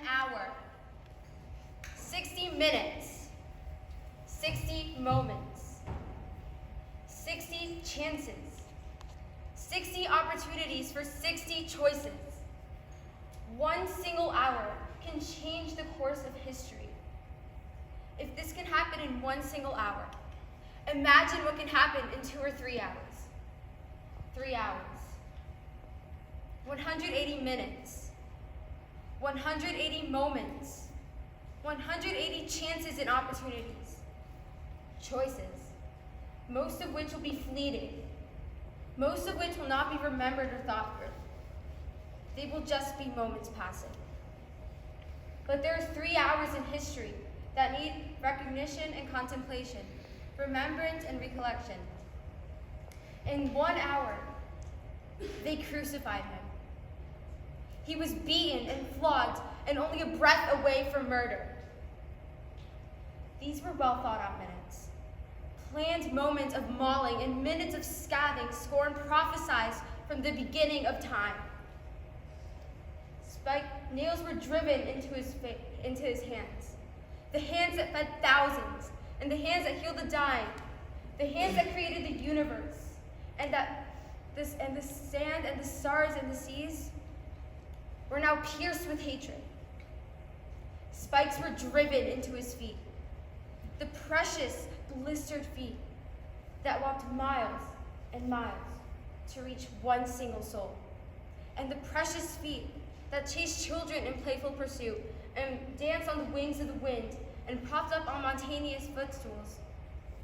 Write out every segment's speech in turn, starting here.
hour, 60 minutes, 60 moments, 60 chances, 60 opportunities for 60 choices. One single hour can change the course of history. If this can happen in one single hour, imagine what can happen in 2 or 3 hours. 3 hours. 180 minutes. 180 moments. 180 chances and opportunities. Choices. Most of which will be fleeting. Most of which will not be remembered or thought through. They will just be moments passing. But there are 3 hours in history that need recognition and contemplation, remembrance and recollection. In 1 hour, they crucified him. He was beaten and flogged and only a breath away from murder. These were well thought out minutes. Planned moments of mauling and minutes of scathing scorn prophesied from the beginning of time. Spiked nails were driven into his hands. The hands that fed thousands, and the hands that healed the dying, the hands that created the universe, and the sand and the stars and the seas were now pierced with hatred. Spikes were driven into his feet, the precious, blistered feet that walked miles and miles to reach one single soul, and the precious feet that chased children in playful pursuit and danced on the wings of the wind and propped up on mountainous footstools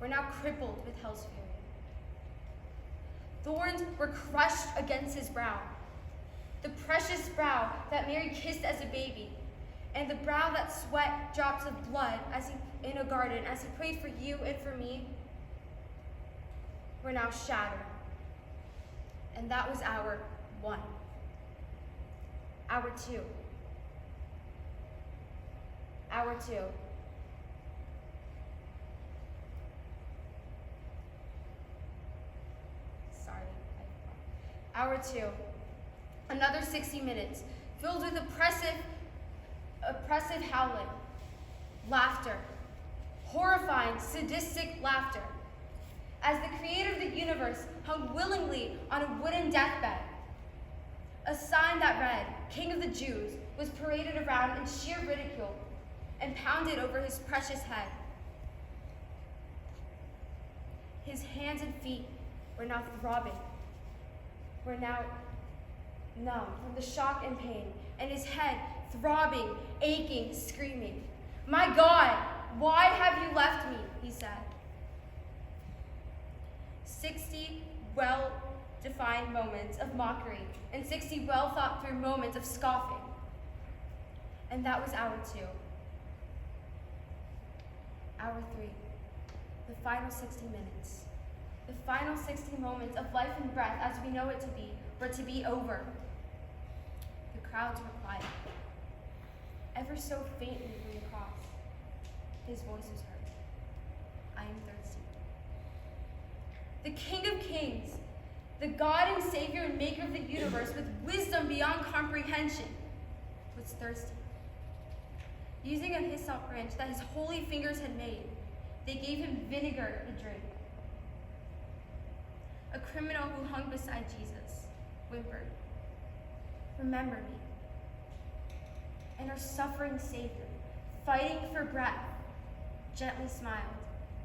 were now crippled with hell's fury. Thorns were crushed against his brow, the precious brow that Mary kissed as a baby, and the brow that sweat drops of blood in a garden as he prayed for you and for me, were now shattered. And that was hour 1. Hour 2. Hour 2. Sorry. Hour 2. Another 60 minutes, filled with oppressive howling, laughter, horrifying, sadistic laughter, as the creator of the universe hung willingly on a wooden deathbed. A sign that read, "King of the Jews," was paraded around in sheer ridicule and pounded over his precious head. His hands and feet were now throbbing, were now numb from the shock and pain, and his head throbbing, aching, screaming. "My God, why have you left me?" he said. 60 well-defined moments of mockery and 60 well-thought-through moments of scoffing. And that was hour 2. Hour 3, the final 60 minutes. The final 60 moments of life and breath as we know it to be were to be over. The crowds were quiet. Ever so faintly from the cross, his voice was heard. "I am thirsty." The King of Kings, the God and Savior and Maker of the universe with wisdom beyond comprehension, was thirsty. Using a hyssop branch that his holy fingers had made, they gave him vinegar to drink. A criminal who hung beside Jesus whimpered, "Remember me." And our suffering Savior, fighting for breath, gently smiled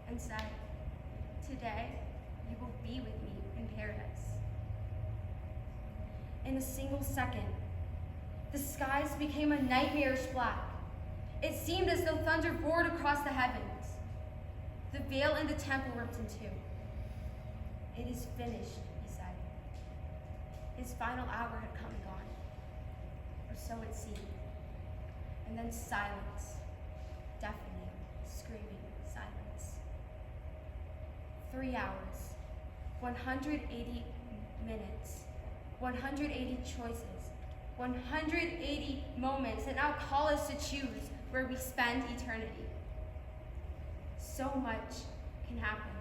and said, "Today you will be with me in paradise." In a single second, the skies became a nightmarish black. It seemed as though thunder roared across the heavens. The veil in the temple ripped in two. "It is finished," he said. His final hour had come and gone, or so it seemed. And then silence, deafening, screaming silence. 3 hours, 180 minutes, 180 choices, 180 moments that now call us to choose where we spend eternity. So much can happen